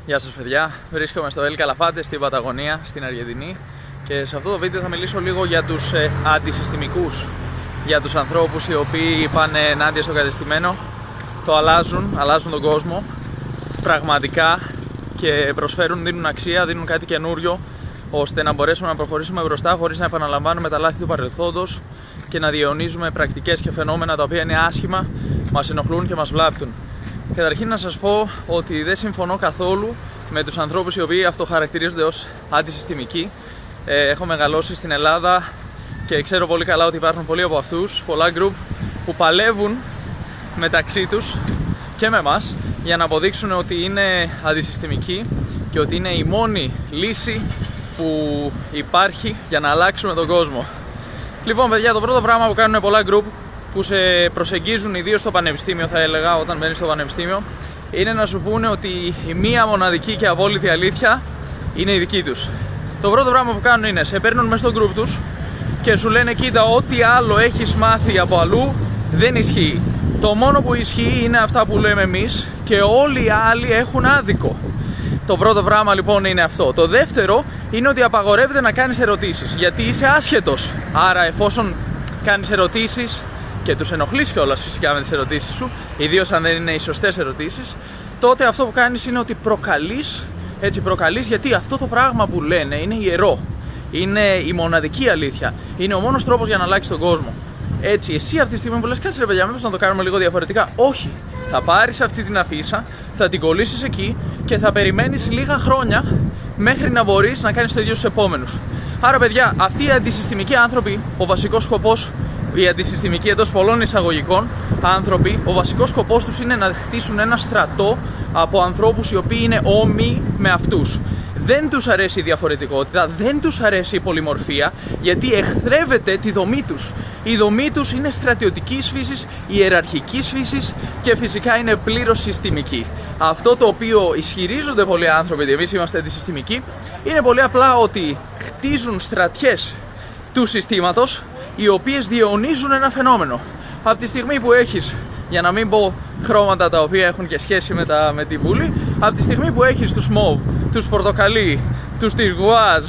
Γεια σας παιδιά, βρίσκομαι στο El Calafate στην Παταγωνία, στην Αργεντινή, και σε αυτό το βίντεο θα μιλήσω λίγο για τους αντισυστημικούς, για τους ανθρώπους οι οποίοι πάνε ενάντια στο κατεστημένο, το αλλάζουν τον κόσμο πραγματικά και προσφέρουν, δίνουν αξία, δίνουν κάτι καινούριο, ώστε να μπορέσουμε να προχωρήσουμε μπροστά χωρίς να επαναλαμβάνουμε τα λάθη του παρελθόντος και να διαιωνίζουμε πρακτικές και φαινόμενα τα οποία είναι άσχημα, μας ενοχλούν και μας βλάπτουν. Καταρχήν να σας πω ότι δεν συμφωνώ καθόλου με τους ανθρώπους οι οποίοι αυτοχαρακτηρίζονται ως αντισυστημικοί. Έχω μεγαλώσει στην Ελλάδα και ξέρω πολύ καλά ότι υπάρχουν πολλοί από αυτούς, πολλά group που παλεύουν μεταξύ τους και με εμάς για να αποδείξουν ότι είναι αντισυστημικοί και ότι είναι η μόνη λύση που υπάρχει για να αλλάξουμε τον κόσμο. Λοιπόν παιδιά, το πρώτο πράγμα που κάνουν πολλά group που σε προσεγγίζουν, ιδίως στο πανεπιστήμιο, θα έλεγα, όταν μπαίνεις στο πανεπιστήμιο, είναι να σου πούνε ότι η μία μοναδική και απόλυτη αλήθεια είναι η δική τους. Το πρώτο πράγμα που κάνουν είναι σε παίρνουν μέσα στο group τους και σου λένε κοίτα, ό,τι άλλο έχεις μάθει από αλλού δεν ισχύει. Το μόνο που ισχύει είναι αυτά που λέμε εμείς και όλοι οι άλλοι έχουν άδικο. Το πρώτο πράγμα λοιπόν είναι αυτό. Το δεύτερο είναι ότι απαγορεύεται να κάνεις ερωτήσεις, γιατί είσαι άσχετος. Άρα εφόσον κάνεις ερωτήσεις και τους ενοχλείς κιόλας φυσικά με τις ερωτήσεις σου, ιδίως αν δεν είναι οι σωστές ερωτήσεις, τότε αυτό που κάνεις είναι ότι προκαλείς, γιατί αυτό το πράγμα που λένε είναι ιερό. Είναι η μοναδική αλήθεια. Είναι ο μόνος τρόπος για να αλλάξει τον κόσμο. Έτσι, εσύ αυτή τη στιγμή που λες, κάτσε ρε παιδιά, μήπως να το κάνουμε λίγο διαφορετικά. Όχι. Θα πάρεις αυτή την αφίσα, θα την κολλήσεις εκεί και θα περιμένεις λίγα χρόνια μέχρι να μπορείς να κάνεις το ίδιο στους επόμενους. Άρα, παιδιά, αυτοί οι αντισυστημικοί άνθρωποι, ο βασικός σκοπός, οι αντισυστημικοί εντός πολλών εισαγωγικών άνθρωποι, ο βασικός σκοπός τους είναι να χτίσουν ένα στρατό από ανθρώπους οι οποίοι είναι όμοιοι με αυτούς. Δεν τους αρέσει η διαφορετικότητα, δεν τους αρέσει η πολυμορφία, γιατί εχθρεύεται τη δομή τους. Η δομή τους είναι στρατιωτικής φύσης, ιεραρχικής φύσης και φυσικά είναι πλήρως συστημική. Αυτό το οποίο ισχυρίζονται πολλοί άνθρωποι ότι εμείς είμαστε αντισυστημικοί είναι πολύ απλά ότι χτίζουν στρατιές του συστήματος, οι οποίες διαιωνίζουν ένα φαινόμενο. Από τη στιγμή που έχεις, για να μην πω χρώματα τα οποία έχουν και σχέση με τη Βουλή, από τη στιγμή που έχεις τους μοβ, τους πορτοκαλί, τους τυργκουάζ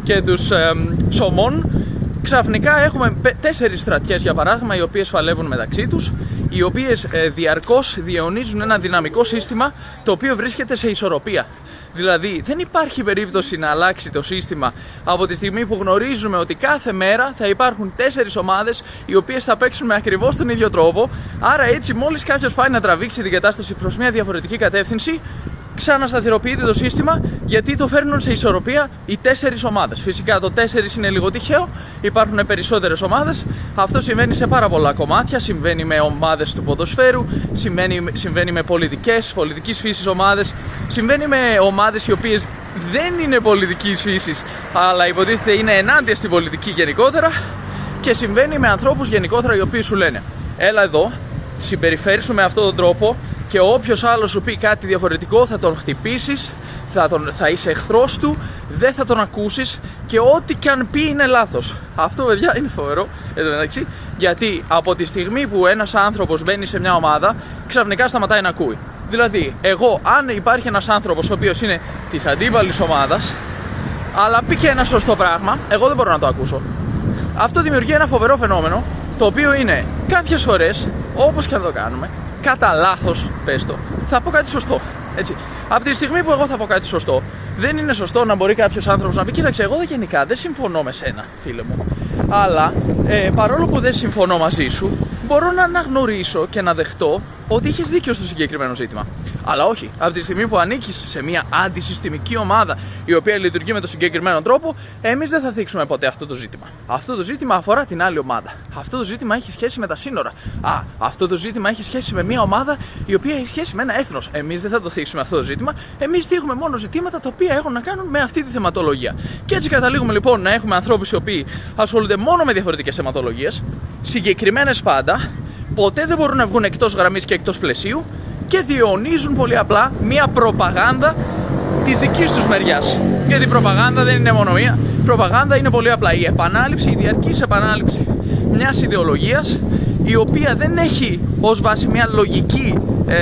και τους σομών, ξαφνικά έχουμε 4 στρατιές για παράδειγμα, οι οποίες παλεύουν μεταξύ τους, οι οποίες διαρκώς διαιωνίζουν ένα δυναμικό σύστημα το οποίο βρίσκεται σε ισορροπία. Δηλαδή δεν υπάρχει περίπτωση να αλλάξει το σύστημα από τη στιγμή που γνωρίζουμε ότι κάθε μέρα θα υπάρχουν 4 ομάδες οι οποίες θα παίξουν με ακριβώς τον ίδιο τρόπο. Άρα έτσι μόλις κάποιος πάει να τραβήξει την κατάσταση προς μια διαφορετική κατεύθυνση, ξανασταθεροποιείται το σύστημα, γιατί το φέρνουν σε ισορροπία οι 4 ομάδες. Φυσικά το 4 είναι λίγο τυχαίο, υπάρχουν περισσότερες ομάδες. Αυτό συμβαίνει σε πάρα πολλά κομμάτια. Συμβαίνει με ομάδες του ποδοσφαίρου, συμβαίνει με πολιτικής φύσης ομάδες, συμβαίνει με ομάδες οι οποίες δεν είναι πολιτικής φύσης, αλλά υποτίθεται είναι ενάντια στην πολιτική γενικότερα, και συμβαίνει με ανθρώπους γενικότερα οι οποίοι σου λένε έλα εδώ, συμπεριφέρεις σου με αυτόν τον τρόπο, και όποιος άλλος σου πει κάτι διαφορετικό θα τον χτυπήσεις, θα είσαι εχθρός του, δεν θα τον ακούσεις και ό,τι και αν πει είναι λάθος. Αυτό παιδιά είναι φοβερό εν τω μεταξύ, γιατί από τη στιγμή που ένας άνθρωπος μπαίνει σε μια ομάδα, ξαφνικά σταματάει να ακούει. Δηλαδή, αν υπάρχει ένας άνθρωπος ο οποίος είναι της αντίπαλης ομάδας, αλλά πει και ένα σωστό πράγμα, εγώ δεν μπορώ να το ακούσω. Αυτό δημιουργεί ένα φοβερό φαινόμενο, το οποίο είναι κάποιες φορές, όπως και να το κάνουμε, κατά λάθος, πες το, θα πω κάτι σωστό. Έτσι. Από τη στιγμή που εγώ θα πω κάτι σωστό, δεν είναι σωστό να μπορεί κάποιος άνθρωπος να πει κοίταξε, εγώ γενικά δεν συμφωνώ με σένα, φίλε μου. Αλλά παρόλο που δεν συμφωνώ μαζί σου, μπορώ να αναγνωρίσω και να δεχτώ ότι είχες δίκιο στο συγκεκριμένο ζήτημα. Αλλά όχι, από τη στιγμή που ανήκεις σε μια αντισυστημική ομάδα η οποία λειτουργεί με τον συγκεκριμένο τρόπο, εμείς δεν θα θίξουμε ποτέ αυτό το ζήτημα. Αυτό το ζήτημα αφορά την άλλη ομάδα. Αυτό το ζήτημα έχει σχέση με τα σύνορα. Αυτό το ζήτημα έχει σχέση με μια ομάδα η οποία έχει σχέση με ένα έθνος. Εμείς δεν θα το θίξουμε αυτό το ζήτημα. Εμείς θίγουμε μόνο ζητήματα τα οποία έχουν να κάνουν με αυτή τη θεματολογία. Και έτσι καταλήγουμε λοιπόν να έχουμε ανθρώπους οι οποίοι ασχολούνται μόνο με διαφορετικές θεματολογίες, συγκεκριμένες πάντα, ποτέ δεν μπορούν να βγουν εκτός γραμμής και εκτός πλαισίου, και διαιωνίζουν πολύ απλά μια προπαγάνδα της δικής τους μεριάς. Γιατί η προπαγάνδα δεν είναι μόνο μία. Η προπαγάνδα είναι πολύ απλά η διαρκής επανάληψη μιας ιδεολογίας, η οποία δεν έχει ως βάση μια λογική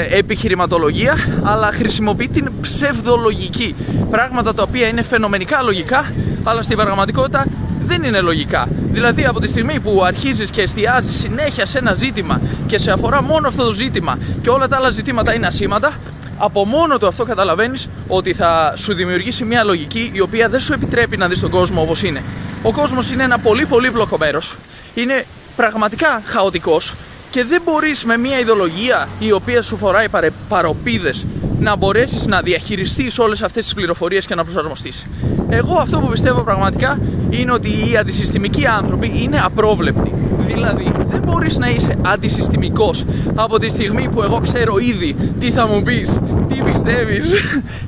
επιχειρηματολογία, αλλά χρησιμοποιεί την ψευδολογική. Πράγματα τα οποία είναι φαινομενικά λογικά, αλλά στην πραγματικότητα δεν είναι λογικά. Δηλαδή, από τη στιγμή που αρχίζεις και εστιάζεις συνέχεια σε ένα ζήτημα και σε αφορά μόνο αυτό το ζήτημα και όλα τα άλλα ζητήματα είναι ασήμαντα, από μόνο του αυτό καταλαβαίνεις ότι θα σου δημιουργήσει μια λογική η οποία δεν σου επιτρέπει να δεις τον κόσμο όπως είναι. Ο κόσμος είναι ένα πολύ πολύπλοκο μέρος, είναι πραγματικά χαοτικός και δεν μπορείς με μια ιδεολογία η οποία σου φοράει παροπίδες να μπορέσεις να διαχειριστείς όλες αυτές τις πληροφορίες και να προσαρμοστείς. Εγώ αυτό που πιστεύω πραγματικά είναι ότι οι αντισυστημικοί άνθρωποι είναι απρόβλεπτοι. Δηλαδή, δεν μπορείς να είσαι αντισυστημικός από τη στιγμή που εγώ ξέρω ήδη τι θα μου πεις, τι πιστεύεις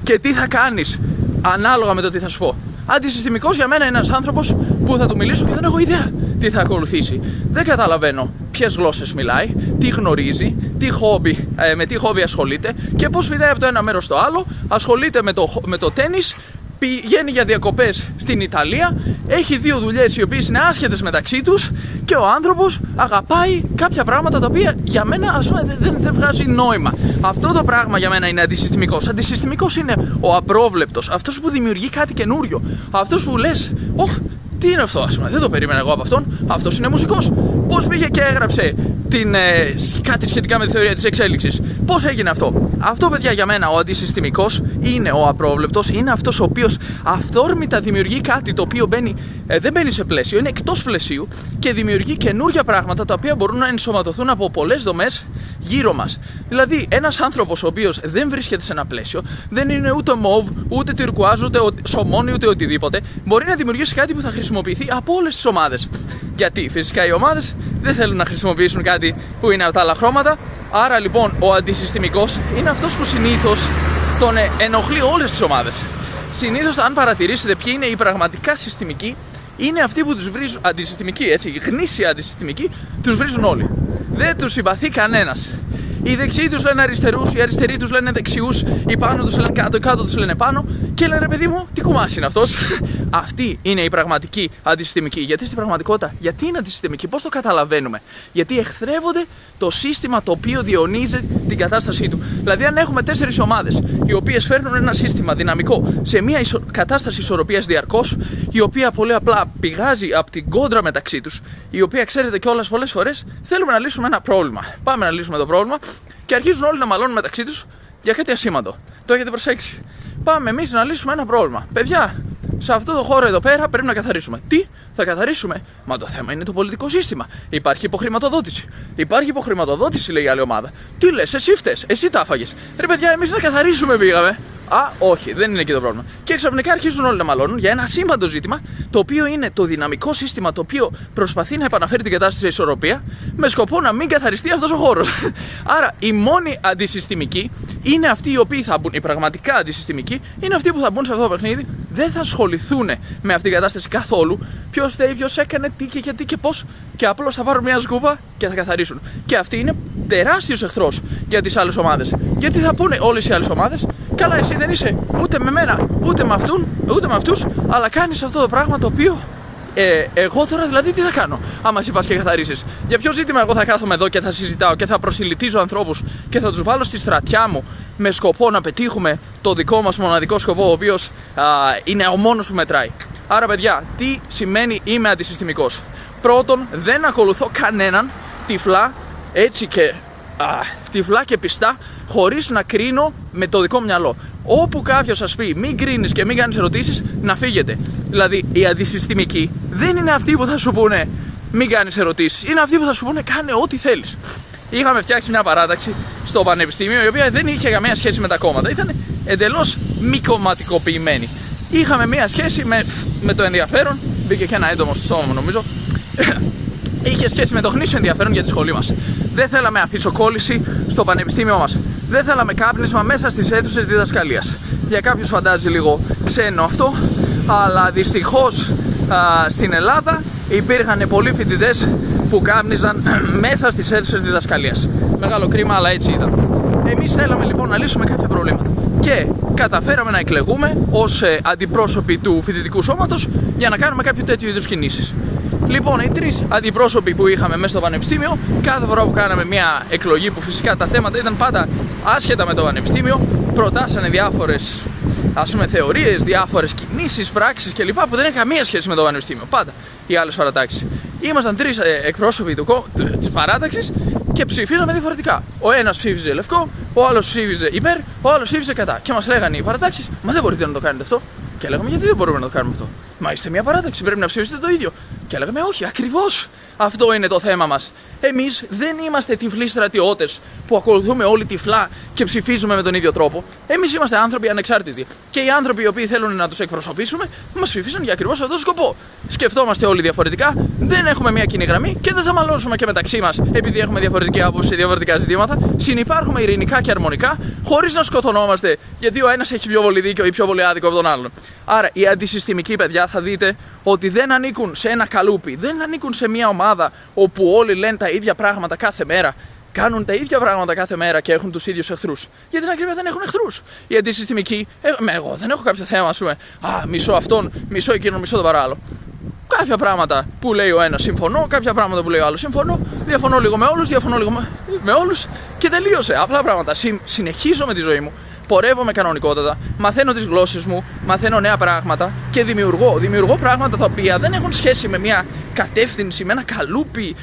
και τι θα κάνεις ανάλογα με το τι θα σου πω. Αντισυστημικός για μένα είναι ένας άνθρωπος που θα του μιλήσω και δεν έχω ιδέα τι θα ακολουθήσει. Δεν καταλαβαίνω ποιες γλώσσες μιλάει, τι γνωρίζει, με τι χόμπι ασχολείται και πώς πηδάει από το ένα μέρος στο άλλο. Ασχολείται με το τένις, πηγαίνει για διακοπές στην Ιταλία, έχει 2 δουλειές οι οποίες είναι άσχετες μεταξύ τους και ο άνθρωπος αγαπάει κάποια πράγματα τα οποία για μένα δεν βγάζει νόημα. Αυτό το πράγμα για μένα είναι αντισυστημικός. Αντισυστημικός είναι ο απρόβλεπτος, αυτός που δημιουργεί κάτι καινούριο, αυτός που λες, τι είναι αυτό, δεν το περίμενα εγώ από αυτόν, αυτός είναι μουσικός. Πώς πήγε και έγραψε κάτι σχετικά με τη θεωρία της εξέλιξης, πώς έγινε αυτό. Αυτό, παιδιά, για μένα ο αντισυστημικός είναι ο απρόβλεπτος, είναι αυτός ο οποίος αυθόρμητα δημιουργεί κάτι το οποίο δεν μπαίνει σε πλαίσιο, είναι εκτός πλαισίου και δημιουργεί καινούργια πράγματα τα οποία μπορούν να ενσωματωθούν από πολλές δομές γύρω μας. Δηλαδή, ένας άνθρωπος ο οποίος δεν βρίσκεται σε ένα πλαίσιο, δεν είναι ούτε μοβ, ούτε τυρκουάζ, ούτε σωμόνι, ούτε οτιδήποτε, μπορεί να δημιουργήσει κάτι που θα χρησιμοποιηθεί από όλες τις ομάδες. Γιατί φυσικά οι ομάδες δεν θέλουν να χρησιμοποιήσουν κάτι που είναι από τα άλλα χρώματα. Άρα λοιπόν ο αντισυστημικός είναι αυτός που συνήθως τον ενοχλεί όλες τις ομάδες. Συνήθως, αν παρατηρήσετε ποιοι είναι οι πραγματικά συστημικοί, είναι αυτοί που τους βρίζουν αντισυστημικοί, έτσι, γνήσια αντισυστημικοί, τους βρίζουν όλοι. Δεν τους συμπαθεί κανένας. Οι δεξιοί τους λένε αριστερούς, οι αριστεροί τους λένε δεξιούς, οι πάνω τους λένε κάτω, οι κάτω τους λένε πάνω και λένε, ρε παιδί μου, τι κουμάς είναι αυτός. Αυτή είναι η πραγματική αντισυστημική. Γιατί στην πραγματικότητα, γιατί είναι αντισυστημική, πώς το καταλαβαίνουμε? Γιατί εχθρεύονται το σύστημα το οποίο διονύζει την κατάστασή του. Δηλαδή, αν έχουμε 4 ομάδες οι οποίες φέρνουν ένα σύστημα δυναμικό σε μια κατάσταση ισορροπίας διαρκώς, η οποία πολύ απλά πηγάζει από την κόντρα μεταξύ τους, η οποία ξέρετε κιόλας πολλές φορές θέλουμε να λύσουμε ένα πρόβλημα. Πάμε να λύσουμε το πρόβλημα. Και αρχίζουν όλοι να μαλώνουν μεταξύ τους για κάτι ασήμαντο. Το έχετε προσέξει? Πάμε εμείς να λύσουμε ένα πρόβλημα. Παιδιά, σε αυτό το χώρο εδώ πέρα πρέπει να καθαρίσουμε. Τι θα καθαρίσουμε? Μα το θέμα είναι το πολιτικό σύστημα. Υπάρχει υποχρηματοδότηση. Υπάρχει υποχρηματοδότηση, λέει η άλλη ομάδα. Τι λες, εσύ φταίς, εσύ τα έφαγες. Ρε παιδιά, εμείς να καθαρίσουμε πήγαμε. Όχι, δεν είναι εκεί το πρόβλημα. Και ξαφνικά αρχίζουν όλοι να μαλώνουν για ένα ασήμαντο ζήτημα, το οποίο είναι το δυναμικό σύστημα το οποίο προσπαθεί να επαναφέρει την κατάσταση σε ισορροπία, με σκοπό να μην καθαριστεί αυτός ο χώρος. Άρα, οι μόνοι αντισυστημικοί είναι αυτοί οι οποίοι θα μπουν, οι πραγματικά αντισυστημικοί είναι αυτοί που θα μπουν σε αυτό το παιχνίδι, δεν θα ασχοληθούν με αυτή την κατάσταση καθόλου. Ποιος θέλει, ποιος έκανε, τι και γιατί και πώς, και απλώς θα πάρουν μια σκούπα και θα καθαρίσουν. Και αυτή είναι τεράστιος εχθρός για τις άλλες ομάδες. Γιατί θα πούνε όλες οι άλλες ομάδες, καλά, εσύ δεν είσαι ούτε με μένα, ούτε με αυτούς, αλλά κάνεις αυτό το πράγμα το οποίο εγώ τώρα δηλαδή τι θα κάνω άμα εσύ πας και καθαρίσεις? Για ποιο ζήτημα εγώ θα κάθομαι εδώ και θα συζητάω και θα προσιλητίζω ανθρώπους και θα τους βάλω στη στρατιά μου με σκοπό να πετύχουμε το δικό μας μοναδικό σκοπό, ο οποίος είναι ο μόνος που μετράει? Άρα, παιδιά, τι σημαίνει είμαι αντισυστημικός? Πρώτον, δεν ακολουθώ κανέναν τυφλά, έτσι και τυφλά και πιστά, χωρίς να κρίνω με το δικό μυαλό. Όπου κάποιος σας πει μην κρίνεις και μην κάνεις ερωτήσεις, να φύγετε. Δηλαδή, οι αντισυστημικοί δεν είναι αυτοί που θα σου πούνε μην κάνεις ερωτήσεις, είναι αυτοί που θα σου πούνε κάνε ό,τι θέλεις. Είχαμε φτιάξει μια παράταξη στο πανεπιστήμιο, η οποία δεν είχε καμία σχέση με τα κόμματα, ήταν εντελώς μη κομματικοποιημένη. Είχαμε μια σχέση με το ενδιαφέρον, μπήκε και ένα έντομο στο στόμα μου νομίζω. Είχε σχέση με το γνήσιο ενδιαφέρον για τη σχολή μας. Δεν θέλαμε αφισοκόλληση στο πανεπιστήμιό μας. Δεν θέλαμε κάπνισμα μέσα στις αίθουσες διδασκαλίας. Για κάποιους φαντάζει λίγο ξένο αυτό, αλλά δυστυχώς στην Ελλάδα υπήρχαν πολλοί φοιτητές που κάπνιζαν μέσα στις αίθουσες διδασκαλίας. Μεγάλο κρίμα, αλλά έτσι ήταν. Εμείς θέλαμε λοιπόν να λύσουμε κάποια προβλήματα και καταφέραμε να εκλεγούμε ως αντιπρόσωποι του φοιτητικού σώματος για να κάνουμε κάποιο τέτοιο είδους κινήσεις. Λοιπόν, οι 3 αντιπρόσωποι που είχαμε μέσα στο πανεπιστήμιο, κάθε φορά που κάναμε μια εκλογή, που φυσικά τα θέματα ήταν πάντα άσχετα με το πανεπιστήμιο, προτάσανε διάφορες θεωρίες, διάφορες κινήσεις, πράξεις κλπ. Που δεν έχει καμία σχέση με το πανεπιστήμιο. Πάντα οι άλλες παρατάξεις. Ήμασταν 3 εκπρόσωποι της παράταξης και ψηφίζαμε διαφορετικά. Ο ένας ψήφιζε λευκό, ο άλλος ψήφιζε υπέρ, ο άλλος ψήφιζε κατά. Και μας λέγανε οι παρατάξεις, μα δεν μπορείτε να το κάνετε αυτό. Και λέγαμε, γιατί δεν μπορούμε να το κάνουμε αυτό. Μα είστε μια παράταξη, πρέπει να ψηφίσετε το ίδιο. Και λέγαμε, όχι, ακριβώς αυτό είναι το θέμα μας. Εμείς δεν είμαστε τυφλοί στρατιώτες που ακολουθούμε όλοι τυφλά και ψηφίζουμε με τον ίδιο τρόπο. Εμείς είμαστε άνθρωποι ανεξάρτητοι. Και οι άνθρωποι οι οποίοι θέλουν να τους εκπροσωπήσουμε μας ψηφίσουν για ακριβώς αυτόν τον σκοπό. Σκεφτόμαστε όλοι διαφορετικά, δεν έχουμε μια κοινή γραμμή και δεν θα μαλώσουμε και μεταξύ μας επειδή έχουμε διαφορετική άποψη σε διαφορετικά ζητήματα. Συνυπάρχουμε ειρηνικά και αρμονικά, χωρίς να σκοτωνόμαστε γιατί ο ένας έχει πιο πολύ δίκιο ή πιο πολύ άδικο από τον άλλον. Άρα οι αντισυστημικοί, παιδιά, θα δείτε ότι δεν ανήκουν σε ένα καλούπι, δεν ανήκουν σε μια ομάδα όπου όλοι λένε τα ίδια πράγματα κάθε μέρα. Κάνουν τα ίδια πράγματα κάθε μέρα και έχουν τους ίδιους εχθρούς. Για την ακρίβεια δεν έχουν εχθρούς. Οι αντισυστημικοί, εγώ δεν έχω κάποιο θέμα, ας πούμε. Μισώ αυτόν, μισώ εκείνον, μισώ τον παράλληλο. Κάποια πράγματα που λέει ο ένας συμφωνώ, κάποια πράγματα που λέει ο άλλος συμφωνώ. Διαφωνώ λίγο με όλους, διαφωνώ λίγο με όλους και τελείωσε. Απλά πράγματα. Συνεχίζω με τη ζωή μου. Πορεύομαι κανονικότατα, μαθαίνω τις γλώσσες μου, μαθαίνω νέα πράγματα και δημιουργώ πράγματα τα οποία δεν έχουν σχέση με μια κατεύθυνση, με ένα καλούπι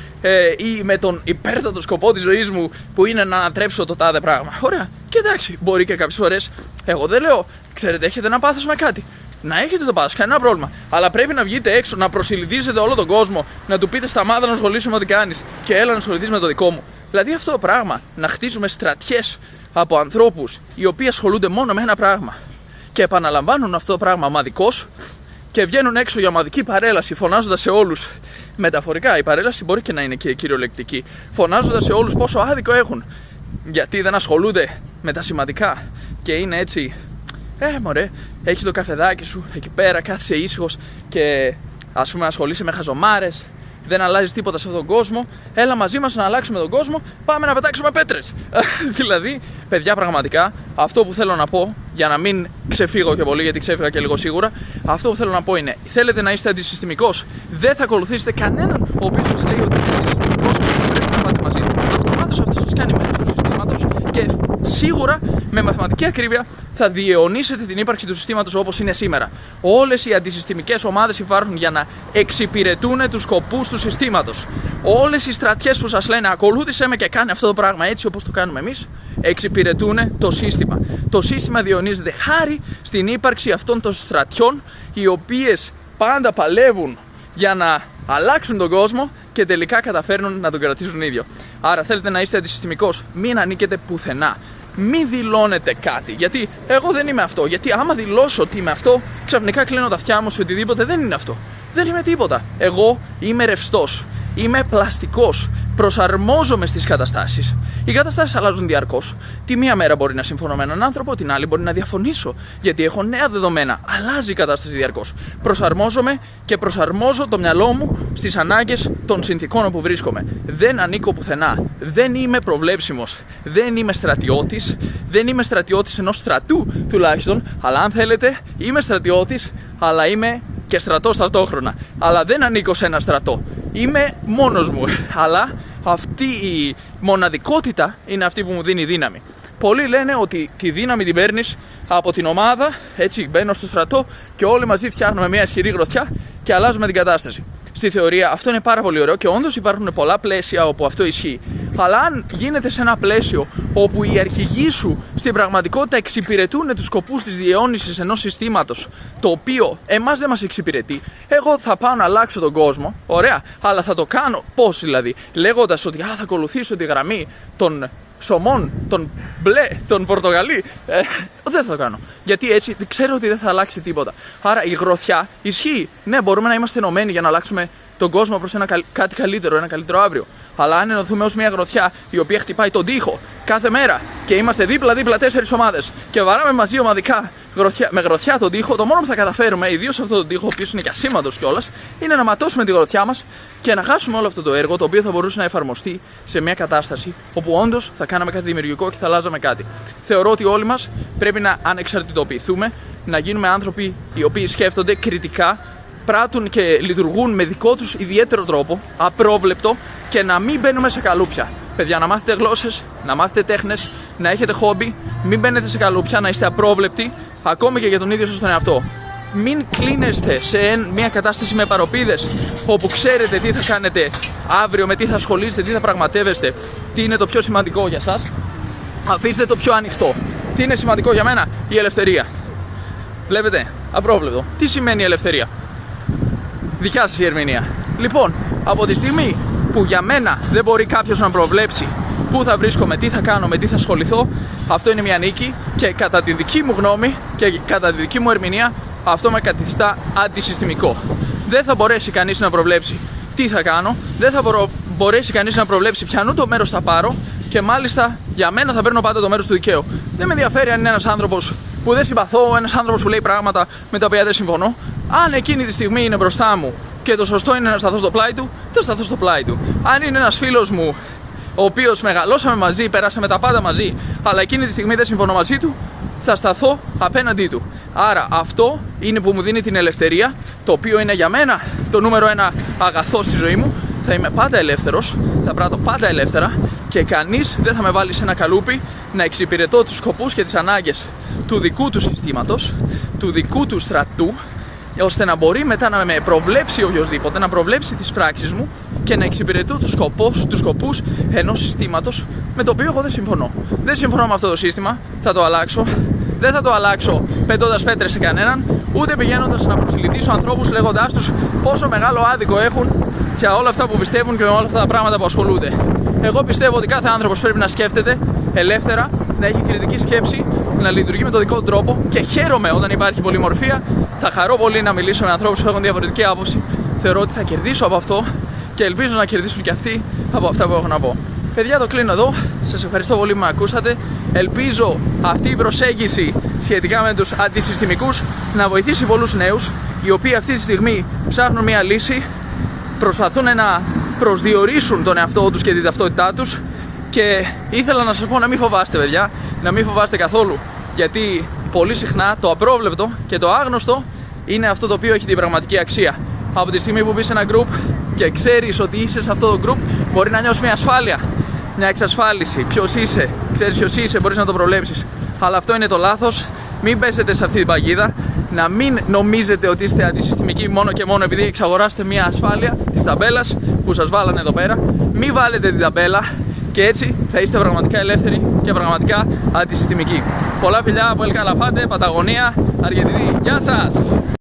ή με τον υπέρτατο σκοπό της ζωής μου που είναι να ανατρέψω το τάδε πράγμα. Ωραία. Και εντάξει, μπορεί και κάποιες φορές, εγώ δεν λέω, ξέρετε, έχετε ένα πάθος με κάτι. Να έχετε το πάθος, κανένα πρόβλημα. Αλλά πρέπει να βγείτε έξω, να προσιλητήσετε όλο τον κόσμο, να του πείτε σταμάτα να ασχολείσαι με ό,τι κάνεις και έλα να ασχοληθείς με το δικό μου. Δηλαδή αυτό το πράγμα, να χτίζουμε στρατιές από ανθρώπους οι οποίοι ασχολούνται μόνο με ένα πράγμα και επαναλαμβάνουν αυτό το πράγμα ομαδικώς και βγαίνουν έξω για ομαδική παρέλαση φωνάζοντας σε όλους, μεταφορικά η παρέλαση μπορεί και να είναι και κυριολεκτική, φωνάζοντας σε όλους πόσο άδικο έχουν γιατί δεν ασχολούνται με τα σημαντικά και είναι έτσι, μωρέ, έχεις το καφεδάκι σου εκεί πέρα, κάθεσαι ήσυχος και ας πούμε ασχολείσαι με χαζομάρες. Δεν αλλάζει τίποτα σε αυτόν τον κόσμο. Έλα μαζί μας να αλλάξουμε τον κόσμο. Πάμε να πετάξουμε πέτρες. Δηλαδή, παιδιά, πραγματικά αυτό που θέλω να πω, για να μην ξεφύγω και πολύ, γιατί ξέφυγα και λίγο σίγουρα, αυτό που θέλω να πω είναι: θέλετε να είστε αντισυστημικός, δεν θα ακολουθήσετε κανέναν ο οποίος σας λέει ότι είναι αντισυστημικός και πρέπει να πάτε μαζί. Αυτομάτως αυτό σας κάνει μέρος του συστήματος και σίγουρα με μαθηματική ακρίβεια θα διαιωνίσετε την ύπαρξη του συστήματος όπως είναι σήμερα. Όλες οι αντισυστημικές ομάδες υπάρχουν για να εξυπηρετούν τους σκοπούς του συστήματος. Όλες οι στρατιές που σας λένε ακολούθησέ με και κάνε αυτό το πράγμα έτσι όπως το κάνουμε εμείς, εξυπηρετούν το σύστημα. Το σύστημα διαιωνίζεται χάρη στην ύπαρξη αυτών των στρατιών, οι οποίες πάντα παλεύουν για να αλλάξουν τον κόσμο και τελικά καταφέρνουν να τον κρατήσουν ίδιο. Άρα θέλετε να είστε αντισυστημικός, μην ανήκετε πουθενά. Μην δηλώνετε κάτι, γιατί εγώ δεν είμαι αυτό. Γιατί άμα δηλώσω ότι είμαι αυτό, ξαφνικά κλείνω τα αυτιά μου σε οτιδήποτε, δεν είναι αυτό. Δεν είμαι τίποτα. Εγώ είμαι ρευστός. Είμαι πλαστικός. Προσαρμόζομαι στις καταστάσεις. Οι καταστάσεις αλλάζουν διαρκώς. Τη μία μέρα μπορεί να συμφωνώ με έναν άνθρωπο, την άλλη μπορεί να διαφωνήσω. Γιατί έχω νέα δεδομένα. Αλλάζει η κατάσταση διαρκώς. Προσαρμόζομαι και προσαρμόζω το μυαλό μου στις ανάγκες των συνθηκών όπου βρίσκομαι. Δεν ανήκω πουθενά. Δεν είμαι προβλέψιμος. Δεν είμαι στρατιώτης. Δεν είμαι στρατιώτης ενός στρατού τουλάχιστον. Αλλά αν θέλετε, είμαι στρατιώτης, αλλά είμαι και στρατός ταυτόχρονα. Αλλά δεν ανήκω σε ένα στρατό. Είμαι μόνος μου. Αλλά αυτή η μοναδικότητα είναι αυτή που μου δίνει δύναμη. Πολλοί λένε ότι τη δύναμη την παίρνεις από την ομάδα, έτσι μπαίνω στο στρατό και όλοι μαζί φτιάχνουμε μια ισχυρή γροθιά και αλλάζουμε την κατάσταση. Στη θεωρία αυτό είναι πάρα πολύ ωραίο και όντως υπάρχουν πολλά πλαίσια όπου αυτό ισχύει. Αλλά αν γίνεται σε ένα πλαίσιο όπου οι αρχηγοί σου στην πραγματικότητα εξυπηρετούν τους σκοπούς της διαιώνισης ενός συστήματος, το οποίο εμάς δεν μας εξυπηρετεί, εγώ θα πάω να αλλάξω τον κόσμο, ωραία, αλλά θα το κάνω πώς δηλαδή, λέγοντας ότι θα ακολουθήσω τη γραμμή των σωμών, τον μπλε, τον πορτογαλί, δεν θα το κάνω. Γιατί έτσι ξέρω ότι δεν θα αλλάξει τίποτα. Άρα η γροθιά ισχύει. Ναι, μπορούμε να είμαστε ενωμένοι για να αλλάξουμε τον κόσμο προς κάτι καλύτερο, ένα καλύτερο αύριο. Αλλά αν ενωθούμε ως μια γροθιά η οποία χτυπάει τον τοίχο κάθε μέρα και είμαστε δίπλα-δίπλα 4 ομάδες και βαράμε μαζί ομαδικά με γροθιά τον τοίχο, το μόνο που θα καταφέρουμε, ιδίως σε αυτόν τον τοίχο, ο οποίος είναι και ασήμαντος κιόλας, είναι να ματώσουμε τη γροθιά μας και να χάσουμε όλο αυτό το έργο, το οποίο θα μπορούσε να εφαρμοστεί σε μια κατάσταση όπου όντως θα κάναμε κάτι δημιουργικό και θα αλλάζαμε κάτι. Θεωρώ ότι όλοι μας πρέπει να ανεξαρτητοποιηθούμε, να γίνουμε άνθρωποι οι οποίοι σκέφτονται κριτικά πράττουν και λειτουργούν με δικό τους ιδιαίτερο τρόπο, απρόβλεπτο, και να μην μπαίνουμε σε καλούπια. Παιδιά, να μάθετε γλώσσες, να μάθετε τέχνες, να έχετε χόμπι, μην μπαίνετε σε καλούπια, να είστε απρόβλεπτοι, ακόμη και για τον ίδιο σας τον εαυτό. Μην κλείνεστε σε μια κατάσταση με παροπίδες, όπου ξέρετε τι θα κάνετε αύριο, με τι θα ασχολείστε, τι θα πραγματεύεστε, τι είναι το πιο σημαντικό για σας. Αφήστε το πιο ανοιχτό. Τι είναι σημαντικό για μένα? Η ελευθερία. Βλέπετε, απρόβλεπτο. Τι σημαίνει η ελευθερία? Δικιά σας η ερμηνεία. Λοιπόν, από τη στιγμή που για μένα δεν μπορεί κάποιος να προβλέψει πού θα βρίσκομαι, τι θα κάνω, με τι θα ασχοληθώ, αυτό είναι μια νίκη, και κατά τη δική μου γνώμη και κατά τη δική μου ερμηνεία, αυτό με καθιστά αντισυστημικό. Δεν θα μπορέσει κανείς να προβλέψει τι θα κάνω, δεν θα μπορέσει κανείς να προβλέψει ποιανού το μέρος θα πάρω, και μάλιστα για μένα θα παίρνω πάντα το μέρος του δικαίου. Δεν με ενδιαφέρει αν είναι ένας άνθρωπος που δεν συμπαθώ, ένας άνθρωπος που λέει πράγματα με τα οποία δεν συμφωνώ. Αν εκείνη τη στιγμή είναι μπροστά μου και το σωστό είναι να σταθώ στο πλάι του, θα σταθώ στο πλάι του. Αν είναι ένας φίλος μου, ο οποίος μεγαλώσαμε μαζί, περάσαμε τα πάντα μαζί, αλλά εκείνη τη στιγμή δεν συμφωνώ μαζί του, θα σταθώ απέναντί του. Άρα αυτό είναι που μου δίνει την ελευθερία, το οποίο είναι για μένα το νούμερο ένα αγαθό στη ζωή μου. Θα είμαι πάντα ελεύθερος, θα πράττω πάντα ελεύθερα, και κανείς δεν θα με βάλει σε ένα καλούπι να εξυπηρετώ τους σκοπούς και τις ανάγκες του δικού του συστήματος, του δικού του στρατού, ώστε να μπορεί μετά να με προβλέψει οποιοδήποτε, να προβλέψει τις πράξεις μου και να εξυπηρετώ τους σκοπούς ενός συστήματος με το οποίο εγώ δεν συμφωνώ. Δεν συμφωνώ με αυτό το σύστημα, θα το αλλάξω. Δεν θα το αλλάξω πετώντας πέτρες σε κανέναν, ούτε πηγαίνοντας να προσιλητήσω ανθρώπους λέγοντάς τους πόσο μεγάλο άδικο έχουν για όλα αυτά που πιστεύουν και με όλα αυτά τα πράγματα που ασχολούνται. Εγώ πιστεύω ότι κάθε άνθρωπος πρέπει να σκέφτεται ελεύθερα, να έχει κριτική σκέψη, να λειτουργεί με τον δικό του τρόπο, και χαίρομαι όταν υπάρχει πολυμορφία. Θα χαρώ πολύ να μιλήσω με ανθρώπους που έχουν διαφορετική άποψη. Θεωρώ ότι θα κερδίσω από αυτό, και ελπίζω να κερδίσουν και αυτοί από αυτά που έχω να πω. Παιδιά, το κλείνω εδώ. Σας ευχαριστώ πολύ που με ακούσατε. Ελπίζω αυτή η προσέγγιση σχετικά με τους αντισυστημικούς να βοηθήσει πολλούς νέους, οι οποίοι αυτή τη στιγμή ψάχνουν μια λύση, προσπαθούν να προσδιορίσουν τον εαυτό τους και την ταυτότητά τους, και ήθελα να σας πω να μην φοβάστε, παιδιά, να μην φοβάστε καθόλου, γιατί πολύ συχνά το απρόβλεπτο και το άγνωστο είναι αυτό το οποίο έχει την πραγματική αξία. Από τη στιγμή που μπεις σε ένα group και ξέρεις ότι είσαι σε αυτό το group, μπορεί να νιώσεις μια ασφάλεια, μια εξασφάλιση. Ποιος είσαι, ξέρεις ποιος είσαι, μπορείς να το προβλέψεις. Αλλά αυτό είναι το λάθος. Μην πέσετε σε αυτή την παγίδα. Να μην νομίζετε ότι είστε αντισυστημικοί μόνο και μόνο επειδή εξαγοράσετε μια ασφάλεια της ταμπέλας που σας βάλανε εδώ πέρα. Μην βάλετε την ταμπέλα, και έτσι θα είστε πραγματικά ελεύθεροι και πραγματικά αντισυστημικοί. Πολλά φιλιά από Ελ Καλαφάτε, Παταγωνία, Αργεντινή. Γεια σας!